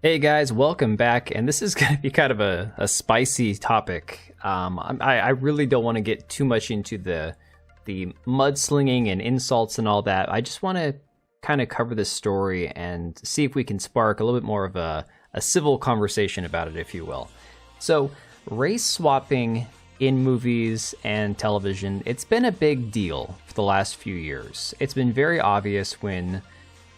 Hey guys, welcome back. And this is going to be kind of a spicy topic. I really don't want to get too much into the mudslinging and insults and all that. I just want to kind of cover this story and see if we can spark a little bit more of a civil conversation about it, if you will. So, race swapping in movies and television, it's been a big deal for the last few years. It's been very obvious when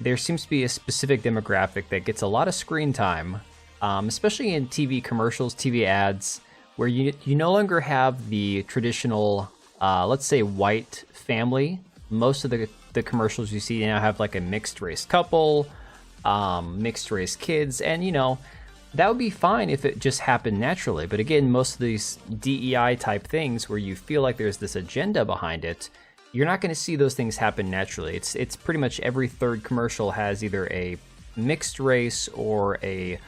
there seems to be a specific demographic that gets a lot of screen time, especially in TV commercials, TV ads, where you no longer have the traditional, let's say, white family. Most of the commercials you see now have like a mixed race couple, mixed race kids, and that would be fine if it just happened naturally. But again, most of these DEI type things where you feel like there's this agenda behind it, you're not going to see those things happen naturally. It's pretty much every third commercial has either a mixed race or a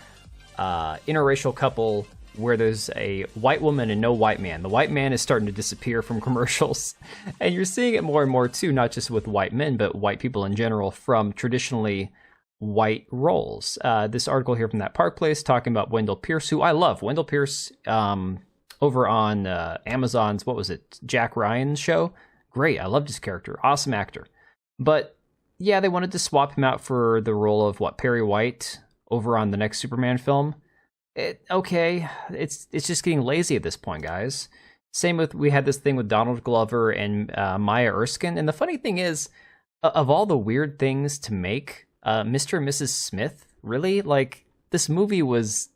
interracial couple where there's a white woman and no white man. The white man is starting to disappear from commercials, and you're seeing it more and more too, not just with white men, but white people in general from traditionally white roles. This article here from That Park Place talking about Wendell Pierce, who I love. Wendell Pierce over on Amazon's, what was it, Jack Ryan's show? Great, I loved his character, awesome actor. But yeah, they wanted to swap him out for the role of Perry White over on the next Superman film. It's just getting lazy at this point, guys. Same with, we had this thing with Donald Glover and Maya Erskine, and the funny thing is, of all the weird things to make, Mr. and Mrs. Smith, really? Like, this movie was,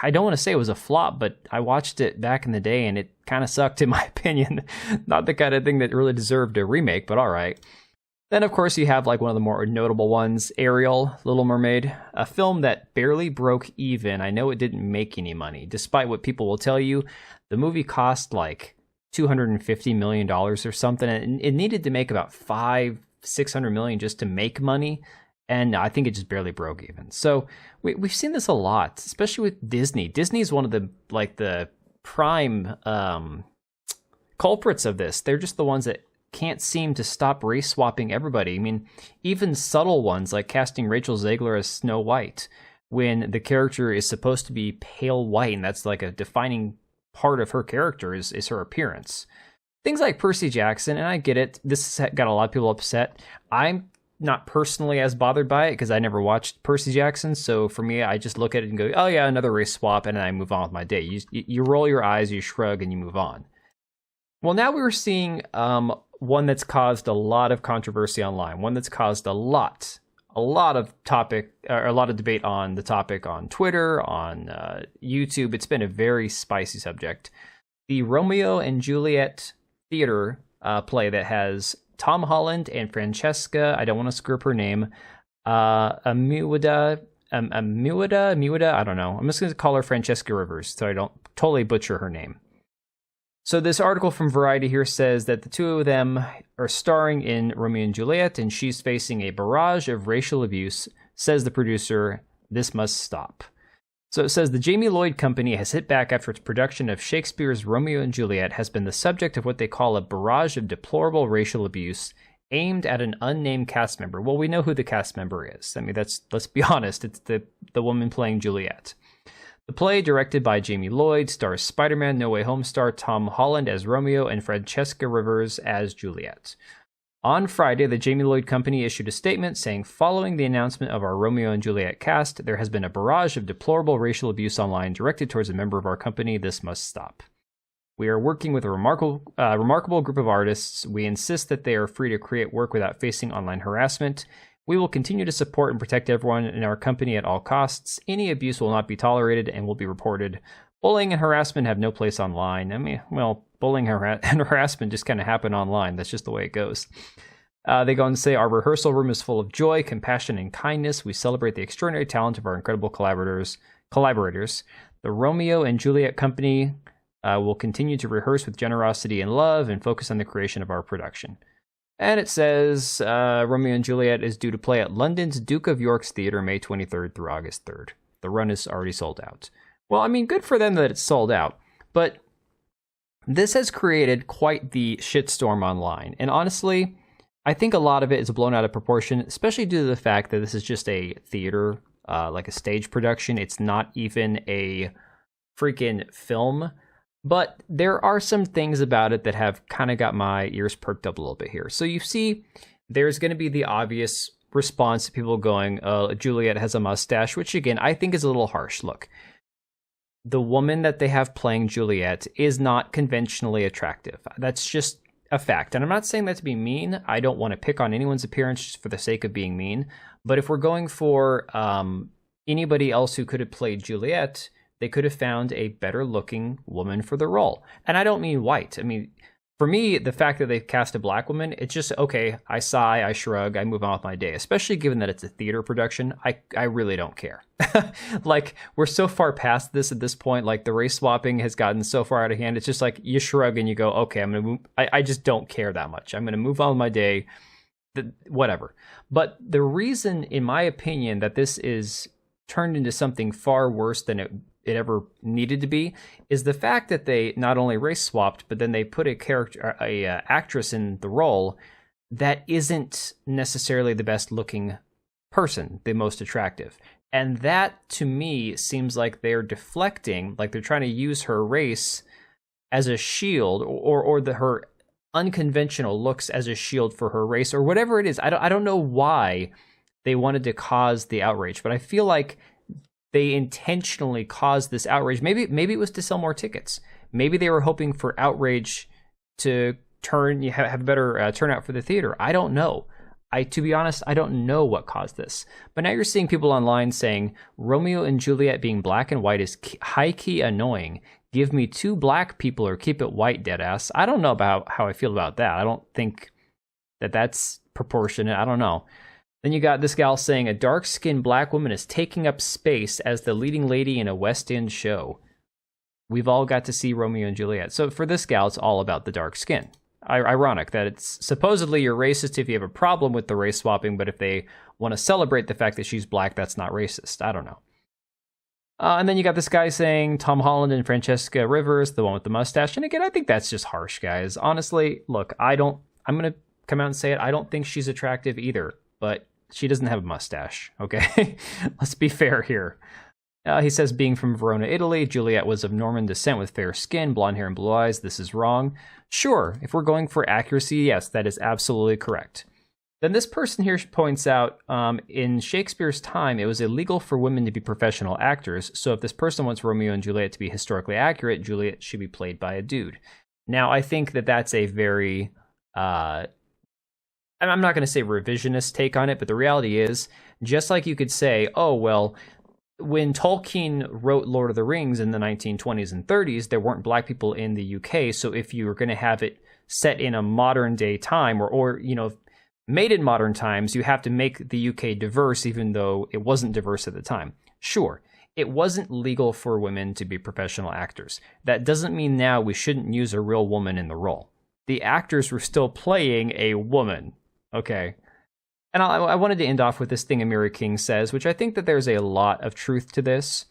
I don't want to say it was a flop, but I watched it back in the day and it kind of sucked in my opinion. Not the kind of thing that really deserved a remake, but all right. Then, of course, you have like one of the more notable ones, Ariel, Little Mermaid, a film that barely broke even. I know it didn't make any money, despite what people will tell you. The movie cost like $250 million or something, and it needed to make about $600 million just to make money. And I think it just barely broke even. So we've seen this a lot, especially with Disney. Disney is one of the prime culprits of this. They're just the ones that can't seem to stop race swapping everybody. I mean, even subtle ones like casting Rachel Zegler as Snow White when the character is supposed to be pale white, and that's like a defining part of her character is her appearance. Things like Percy Jackson, and I get it. This got a lot of people upset. I'm not personally as bothered by it because I never watched Percy Jackson, so for me, I just look at it and go, oh yeah, another race swap, and then I move on with my day. You roll your eyes, you shrug, and you move on. Well, now we're seeing one that's caused a lot of controversy online, one that's caused a lot of debate on the topic on Twitter, on YouTube. It's been a very spicy subject. The Romeo and Juliet theater play that has Tom Holland and Francesca, I don't want to screw up her name, Amiwada, I don't know. I'm just going to call her Francesca Rivers so I don't totally butcher her name. So this article from Variety here says that the two of them are starring in Romeo and Juliet, and she's facing a barrage of racial abuse, says the producer. This must stop. So it says the Jamie Lloyd Company has hit back after its production of Shakespeare's Romeo and Juliet has been the subject of what they call a barrage of deplorable racial abuse aimed at an unnamed cast member. Well, we know who the cast member is. I mean, let's be honest, it's the woman playing Juliet. The play, directed by Jamie Lloyd, stars Spider-Man No Way Home star Tom Holland as Romeo and Francesca Rivers as Juliet. On Friday, the Jamie Lloyd Company issued a statement saying, following the announcement of our Romeo and Juliet cast, there has been a barrage of deplorable racial abuse online directed towards a member of our company. This must stop. We are working with a remarkable group of artists. We insist that they are free to create work without facing online harassment. We will continue to support and protect everyone in our company at all costs. Any abuse will not be tolerated and will be reported. Bullying and harassment have no place online. I mean, well, bullying and harassment just kind of happen online. That's just the way it goes. They go on to say, our rehearsal room is full of joy, compassion, and kindness. We celebrate the extraordinary talent of our incredible collaborators. The Romeo and Juliet Company will continue to rehearse with generosity and love and focus on the creation of our production. And it says Romeo and Juliet is due to play at London's Duke of York's Theatre May 23rd through August 3rd. The run is already sold out. Well, I mean, good for them that it's sold out, but this has created quite the shitstorm online. And honestly, I think a lot of it is blown out of proportion, especially due to the fact that this is just a theater like a stage production. It's not even a freaking film. But there are some things about it that have kind of got my ears perked up a little bit here. So you see, there's going to be the obvious response to people going, Juliet has a mustache, which again, I think is a little harsh. Look, the woman that they have playing Juliet is not conventionally attractive. That's just a fact. And I'm not saying that to be mean. I don't want to pick on anyone's appearance just for the sake of being mean. But if we're going for anybody else who could have played Juliet, they could have found a better looking woman for the role. And I don't mean white. I mean, for me, the fact that they've cast a black woman, it's just, okay, I sigh, I shrug, I move on with my day. Especially given that it's a theater production, I really don't care. Like, we're so far past this at this point, like the race swapping has gotten so far out of hand, it's just like, you shrug and you go, okay, I'm gonna move, I just don't care that much. I'm gonna move on with my day, whatever. But the reason, in my opinion, that this is turned into something far worse than it ever needed to be is the fact that they not only race swapped, but then they put a actress in the role that isn't necessarily the best looking person, the most attractive. And that to me seems like they're deflecting, like they're trying to use her race as a shield, or her unconventional looks as a shield for her race, or whatever it is. I don't know why they wanted to cause the outrage, but I feel like they intentionally caused this outrage. Maybe it was to sell more tickets. Maybe they were hoping for outrage to have a better turnout for the theater. I don't know. To be honest, I don't know what caused this. But now you're seeing people online saying Romeo and Juliet being black and white is high-key annoying. Give me 2 black people or keep it white, deadass. I don't know about how I feel about that. I don't think that that's proportionate. I don't know. Then you got this gal saying a dark-skinned black woman is taking up space as the leading lady in a West End show. We've all got to see Romeo and Juliet. So for this gal, it's all about the dark skin. Ironic that it's supposedly you're racist if you have a problem with the race swapping, but if they want to celebrate the fact that she's black, that's not racist. I don't know. And then you got this guy saying Tom Holland and Francesca Rivers, the one with the mustache. And again, I think that's just harsh, guys. Honestly, look, I'm going to come out and say it. I don't think she's attractive either, but she doesn't have a mustache, okay? Let's be fair here. He says, being from Verona, Italy, Juliet was of Norman descent with fair skin, blonde hair, and blue eyes. This is wrong. Sure, if we're going for accuracy, yes, that is absolutely correct. Then this person here points out, in Shakespeare's time, it was illegal for women to be professional actors, so if this person wants Romeo and Juliet to be historically accurate, Juliet should be played by a dude. Now, I think that that's a very... I'm not going to say revisionist take on it, but the reality is, just like you could say, oh, well, when Tolkien wrote Lord of the Rings in the 1920s and 30s, there weren't black people in the UK, so if you were going to have it set in a modern day time, or made in modern times, you have to make the UK diverse, even though it wasn't diverse at the time. Sure, it wasn't legal for women to be professional actors. That doesn't mean now we shouldn't use a real woman in the role. The actors were still playing a woman. Okay. And I wanted to end off with this thing Amiri King says, which I think that there's a lot of truth to this.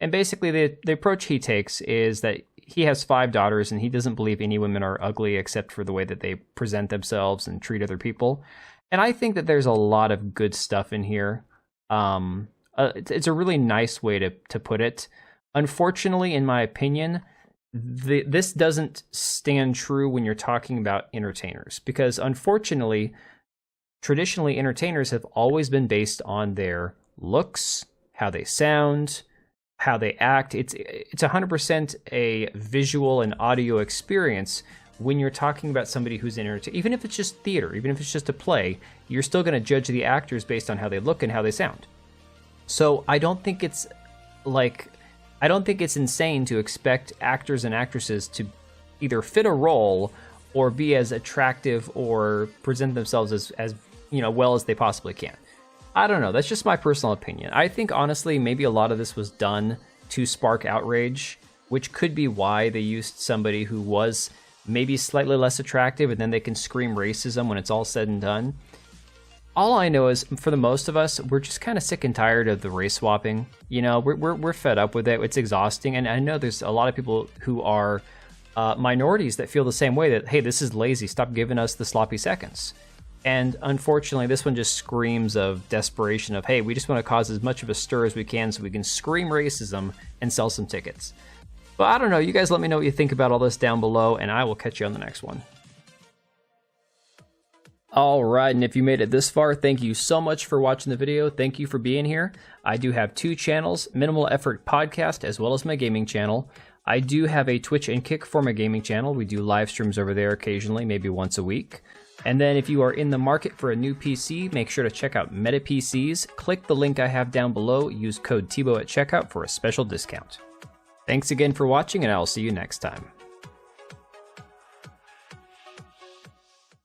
And basically the approach he takes is that he has 5 daughters and he doesn't believe any women are ugly except for the way that they present themselves and treat other people. And I think that there's a lot of good stuff in here. It's a really nice way to put it. Unfortunately, in my opinion, this doesn't stand true when you're talking about entertainers, because unfortunately, traditionally, entertainers have always been based on their looks, how they sound, how they act. It's 100% a visual and audio experience when you're talking about somebody who's in entertainment. Even if it's just theater, even if it's just a play, you're still going to judge the actors based on how they look and how they sound. So I don't think it's insane to expect actors and actresses to either fit a role or be as attractive or present themselves as well as they possibly can. I don't know. That's just my personal opinion. I think, honestly, maybe a lot of this was done to spark outrage, which could be why they used somebody who was maybe slightly less attractive, and then they can scream racism when it's all said and done. All I know is, for the most of us, we're just kind of sick and tired of the race swapping. We're fed up with it. It's exhausting, and I know there's a lot of people who are minorities that feel the same way, that, hey, this is lazy. Stop giving us the sloppy seconds. And unfortunately, this one just screams of desperation of, hey, we just want to cause as much of a stir as we can so we can scream racism and sell some tickets. But I don't know, you guys let me know what you think about all this down below, and I will catch you on the next one. Alright, and if you made it this far, thank you so much for watching the video. Thank you for being here. I do have 2 channels, Minimal Effort Podcast, as well as my gaming channel. I do have a Twitch and Kick for my gaming channel. We do live streams over there occasionally, maybe once a week. And then if you are in the market for a new PC, make sure to check out Meta PCs. Click the link I have down below, use code TBO at checkout for a special discount. Thanks again for watching, and I'll see you next time.